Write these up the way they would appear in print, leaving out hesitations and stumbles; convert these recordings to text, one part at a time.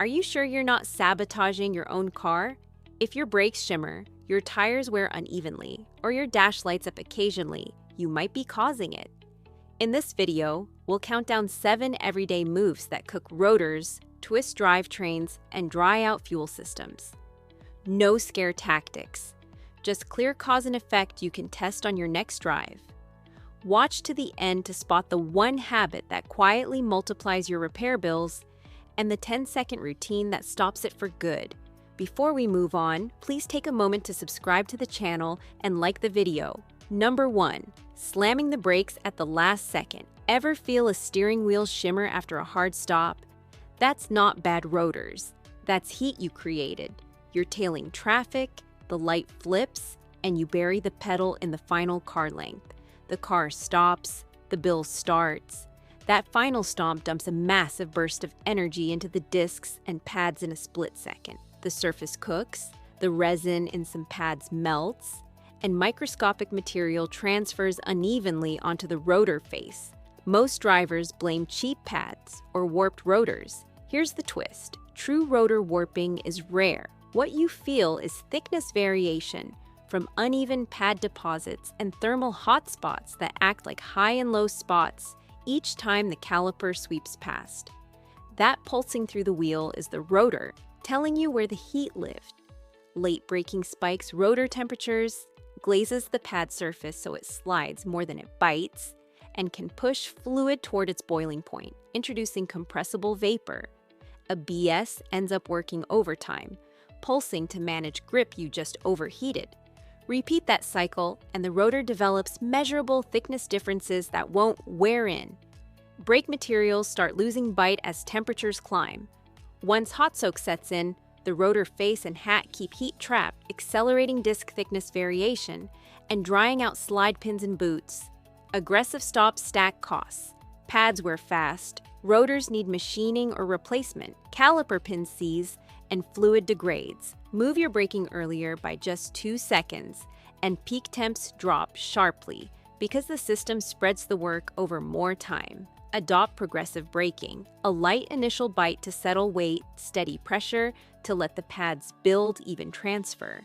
Are you sure you're not sabotaging your own car? If your brakes shimmer, your tires wear unevenly, or your dash lights up occasionally, you might be causing it. In this video, we'll count down 7 everyday moves that cook rotors, twist drivetrains, and dry out fuel systems. No scare tactics, just clear cause and effect you can test on your next drive. Watch to the end to spot the one habit that quietly multiplies your repair bills and the 10-second routine that stops it for good. Before we move on, please take a moment to subscribe to the channel and like the video. Number 1. Slamming the brakes at the last second. Ever feel a steering wheel shimmer after a hard stop? That's not bad rotors. That's heat you created. You're tailing traffic, the light flips, and you bury the pedal in the final car length. The car stops, the bill starts. That final stomp dumps a massive burst of energy into the discs and pads in a split second. The surface cooks, the resin in some pads melts, and microscopic material transfers unevenly onto the rotor face. Most drivers blame cheap pads or warped rotors. Here's the twist. True rotor warping is rare. What you feel is thickness variation from uneven pad deposits and thermal hotspots that act like high and low spots each time the caliper sweeps past. That pulsing through the wheel is the rotor, telling you where the heat lived. Late braking spikes rotor temperatures, glazes the pad surface so it slides more than it bites, and can push fluid toward its boiling point, introducing compressible vapor. A BS ends up working overtime, pulsing to manage grip you just overheated. Repeat that cycle, and the rotor develops measurable thickness differences that won't wear in. Brake materials start losing bite as temperatures climb. Once hot soak sets in, the rotor face and hat keep heat trapped, accelerating disc thickness variation and drying out slide pins and boots. Aggressive stops stack costs. Pads wear fast, rotors need machining or replacement, caliper pins seize, and fluid degrades. Move your braking earlier by just 2 seconds, and peak temps drop sharply because the system spreads the work over more time. Adopt progressive braking, a light initial bite to settle weight, steady pressure to let the pads build, even transfer.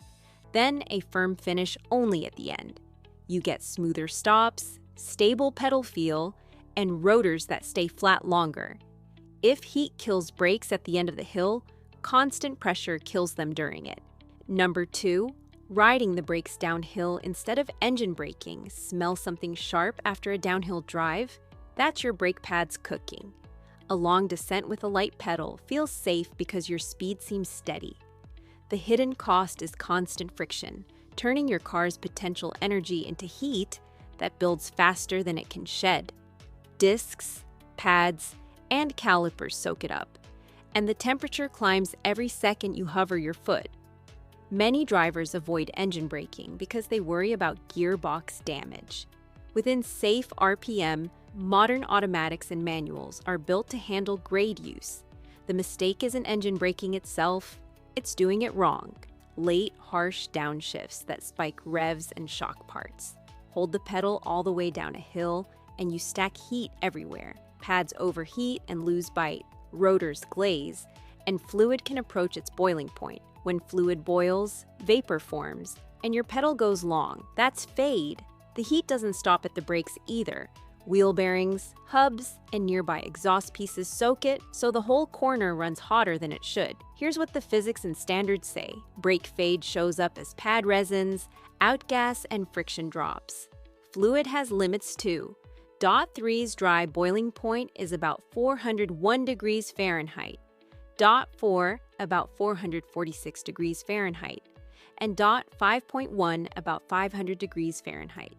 Then a firm finish only at the end. You get smoother stops, stable pedal feel, and rotors that stay flat longer. If heat kills brakes at the end of the hill, constant pressure kills them during it. Number 2, riding the brakes downhill instead of engine braking. Smell something sharp after a downhill drive? That's your brake pads cooking. A long descent with a light pedal feels safe because your speed seems steady. The hidden cost is constant friction, turning your car's potential energy into heat that builds faster than it can shed. Discs, pads, and calipers soak it up, and the temperature climbs every second you hover your foot. Many drivers avoid engine braking because they worry about gearbox damage. Within safe RPM, modern automatics and manuals are built to handle grade use. The mistake isn't engine braking itself, it's doing it wrong. Late, harsh downshifts that spike revs and shock parts. Hold the pedal all the way down a hill, and you stack heat everywhere. Pads overheat and lose bite. Rotors glaze, and fluid can approach its boiling point. When fluid boils, vapor forms, and your pedal goes long. That's fade. The heat doesn't stop at the brakes either. Wheel bearings, hubs, and nearby exhaust pieces soak it, so the whole corner runs hotter than it should. Here's what the physics and standards say. Brake fade shows up as pad resins, outgas, and friction drops. Fluid has limits too. Dot 3's dry boiling point is about 401 degrees Fahrenheit, Dot 4 about 446 degrees Fahrenheit, and Dot 5.1 about 500 degrees Fahrenheit.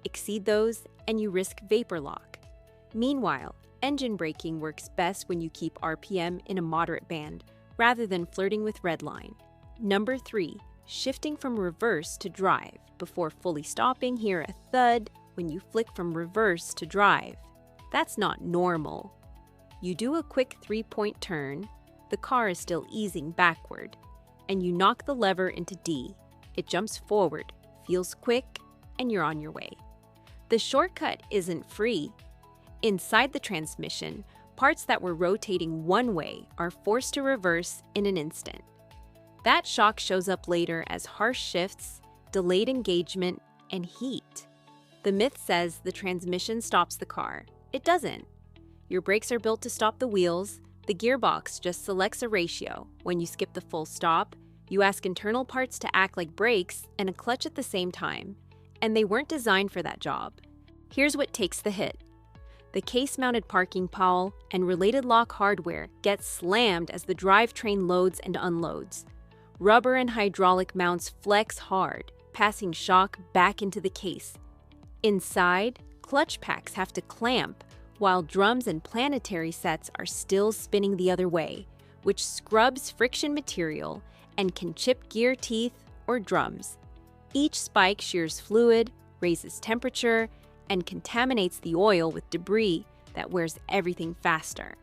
Exceed those and you risk vapor lock. Meanwhile, engine braking works best when you keep RPM in a moderate band rather than flirting with redline. Number 3, shifting from reverse to drive. Before fully stopping, hear a thud when you flick from reverse to drive. That's not normal. You do a quick 3-point turn, the car is still easing backward, and you knock the lever into D. It jumps forward, feels quick, and you're on your way. The shortcut isn't free. Inside the transmission, parts that were rotating one way are forced to reverse in an instant. That shock shows up later as harsh shifts, delayed engagement, and heat. The myth says the transmission stops the car. It doesn't. Your brakes are built to stop the wheels. The gearbox just selects a ratio. When you skip the full stop, you ask internal parts to act like brakes and a clutch at the same time. And they weren't designed for that job. Here's what takes the hit. The case-mounted parking pole and related lock hardware gets slammed as the drivetrain loads and unloads. Rubber and hydraulic mounts flex hard, passing shock back into the case. Inside, clutch packs have to clamp, while drums and planetary sets are still spinning the other way, which scrubs friction material and can chip gear teeth or drums. Each spike shears fluid, raises temperature, and contaminates the oil with debris that wears everything faster.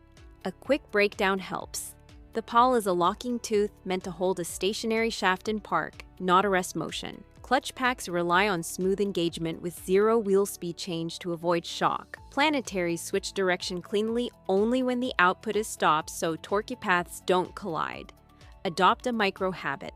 A quick breakdown helps. The pole is a locking tooth meant to hold a stationary shaft in park, not arrest motion. Clutch packs rely on smooth engagement with zero wheel speed change to avoid shock. Planetaries switch direction cleanly only when the output is stopped so torquey paths don't collide. Adopt a micro habit.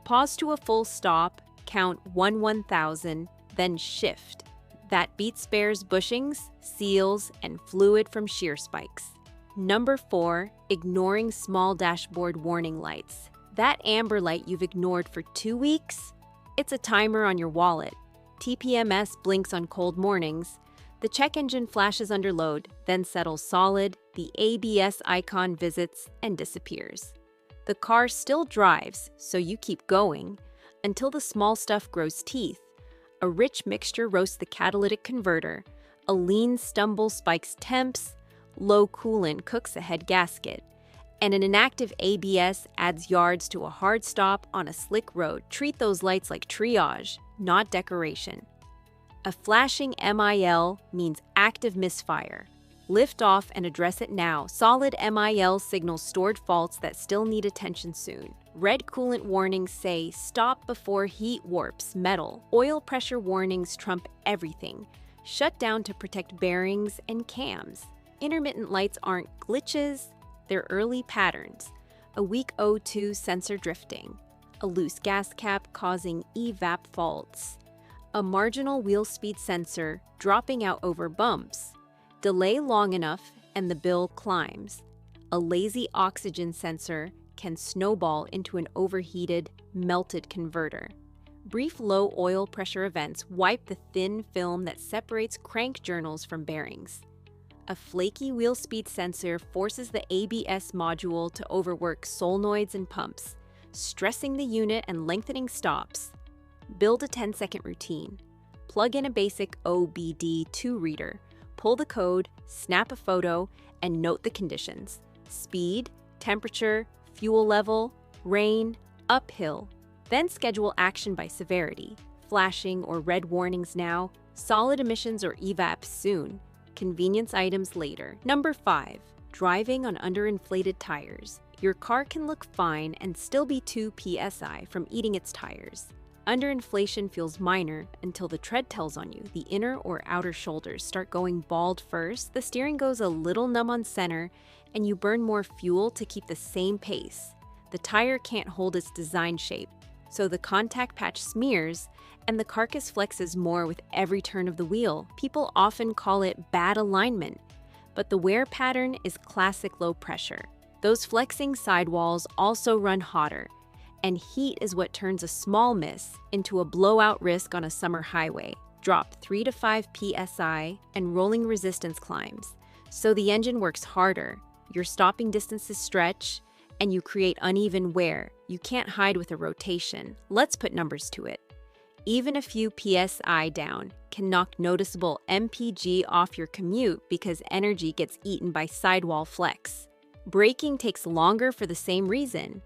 Pause to a full stop, count 1/1000, then shift. That beat spares bushings, seals, and fluid from shear spikes. Number 4, ignoring small dashboard warning lights. That amber light you've ignored for 2 weeks? It's a timer on your wallet. TPMS blinks on cold mornings. The check engine flashes under load, then settles solid. The ABS icon visits and disappears. The car still drives, so you keep going, until the small stuff grows teeth. A rich mixture roasts the catalytic converter. A lean stumble spikes temps. Low coolant cooks a head gasket. And an inactive ABS adds yards to a hard stop on a slick road. Treat those lights like triage, not decoration. A flashing MIL means active misfire. Lift off and address it now. Solid MIL signals stored faults that still need attention soon. Red coolant warnings say stop before heat warps metal. Oil pressure warnings trump everything. Shut down to protect bearings and cams. Intermittent lights aren't glitches, they're early patterns. A weak O2 sensor drifting. A loose gas cap causing evap faults. A marginal wheel speed sensor dropping out over bumps. Delay long enough and the bill climbs. A lazy oxygen sensor can snowball into an overheated, melted converter. Brief low oil pressure events wipe the thin film that separates crank journals from bearings. A flaky wheel speed sensor forces the ABS module to overwork solenoids and pumps, stressing the unit and lengthening stops. Build a 10-second routine. Plug in a basic OBD2 reader, pull the code, snap a photo, and note the conditions: speed, temperature, fuel level, rain, uphill. Then schedule action by severity: flashing or red warnings now, solid emissions or evap soon, convenience items later. Number 5, driving on underinflated tires. Your car can look fine and still be 2 psi from eating its tires. Underinflation feels minor until the tread tells on you. The inner or outer shoulders start going bald first, the steering goes a little numb on center, and you burn more fuel to keep the same pace. The tire can't hold its design shape, so the contact patch smears, and the carcass flexes more with every turn of the wheel. People often call it bad alignment, but the wear pattern is classic low pressure. Those flexing sidewalls also run hotter, and heat is what turns a small miss into a blowout risk on a summer highway. Drop 3 to 5 psi and rolling resistance climbs, so the engine works harder, your stopping distances stretch, and you create uneven wear. You can't hide with a rotation. Let's put numbers to it. Even a few psi down can knock noticeable MPG off your commute because energy gets eaten by sidewall flex. Braking takes longer for the same reason: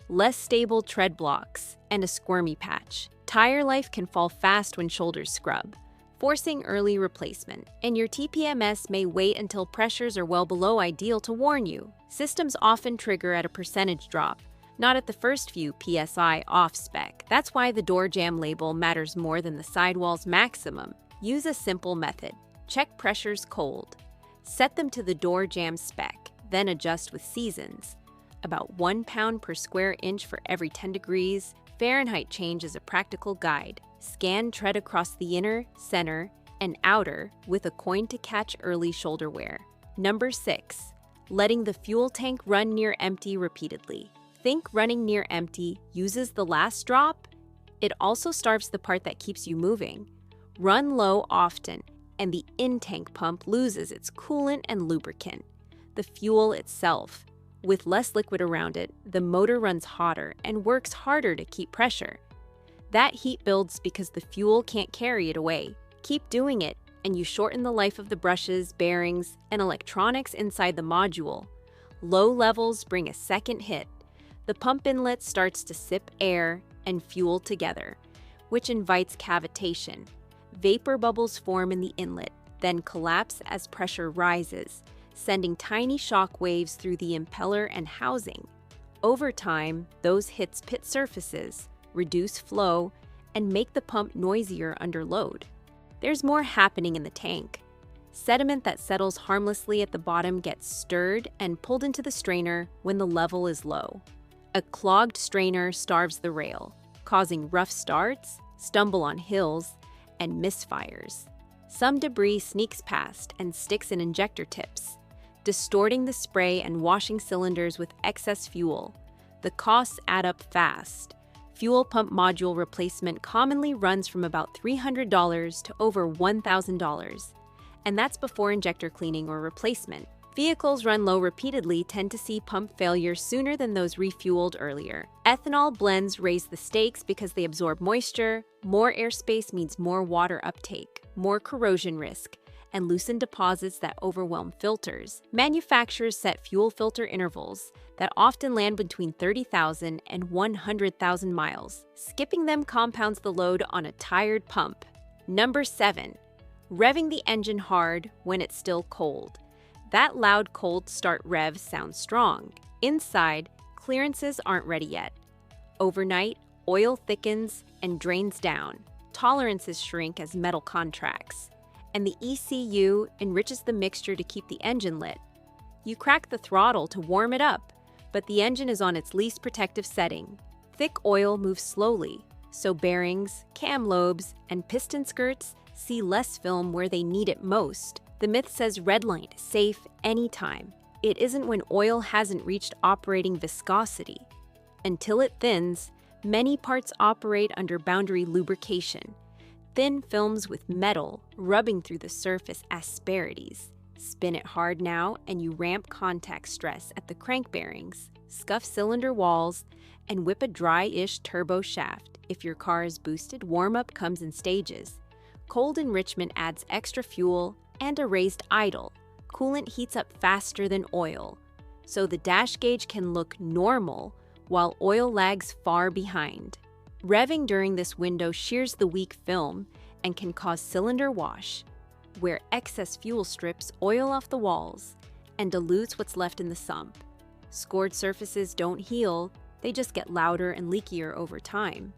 less stable tread blocks and a squirmy patch. Tire life can fall fast when shoulders scrub, forcing early replacement, and your TPMS may wait until pressures are well below ideal to warn you. Systems often trigger at a percentage drop, not at the first few psi off spec. That's why the door jamb label matters more than the sidewall's maximum. Use a simple method. Check pressures cold. Set them to the door jamb spec, then adjust with seasons. About 1 pound per square inch for every 10 degrees Fahrenheit change is a practical guide. Scan tread across the inner, center, and outer with a coin to catch early shoulder wear. Number 6. Letting the fuel tank run near empty repeatedly. Think running near empty uses the last drop? It also starves the part that keeps you moving. Run low often, and the in-tank pump loses its coolant and lubricant. The fuel itself. With less liquid around it, the motor runs hotter and works harder to keep pressure. That heat builds because the fuel can't carry it away. Keep doing it, and you shorten the life of the brushes, bearings, and electronics inside the module. Low levels bring a second hit. The pump inlet starts to sip air and fuel together, which invites cavitation. Vapor bubbles form in the inlet, then collapse as pressure rises, sending tiny shock waves through the impeller and housing. Over time, those hits pit surfaces, reduce flow, and make the pump noisier under load. There's more happening in the tank. Sediment that settles harmlessly at the bottom gets stirred and pulled into the strainer when the level is low. A clogged strainer starves the rail, causing rough starts, stumble on hills, and misfires. Some debris sneaks past and sticks in injector tips, distorting the spray and washing cylinders with excess fuel. The costs add up fast. Fuel pump module replacement commonly runs from about $300 to over $1,000, and that's before injector cleaning or replacement. Vehicles run low repeatedly tend to see pump failure sooner than those refueled earlier. Ethanol blends raise the stakes because they absorb moisture. More airspace means more water uptake, more corrosion risk, and loosen deposits that overwhelm filters. Manufacturers set fuel filter intervals that often land between 30,000 and 100,000 miles. Skipping them compounds the load on a tired pump. Number 7. Revving the engine hard when it's still cold. That loud cold start rev sounds strong. Inside, clearances aren't ready yet. Overnight, oil thickens and drains down. Tolerances shrink as metal contracts. And the ECU enriches the mixture to keep the engine lit. You crack the throttle to warm it up, but the engine is on its least protective setting. Thick oil moves slowly, so bearings, cam lobes, and piston skirts see less film where they need it most. The myth says redlined, safe anytime. It isn't when oil hasn't reached operating viscosity. Until it thins, many parts operate under boundary lubrication. Thin films with metal rubbing through the surface asperities. Spin it hard now and you ramp contact stress at the crank bearings, scuff cylinder walls, and whip a dry-ish turbo shaft. If your car is boosted, warm-up comes in stages. Cold enrichment adds extra fuel and a raised idle. Coolant heats up faster than oil, so the dash gauge can look normal while oil lags far behind. Revving during this window shears the weak film and can cause cylinder wash, where excess fuel strips oil off the walls and dilutes what's left in the sump. Scored surfaces don't heal, they just get louder and leakier over time.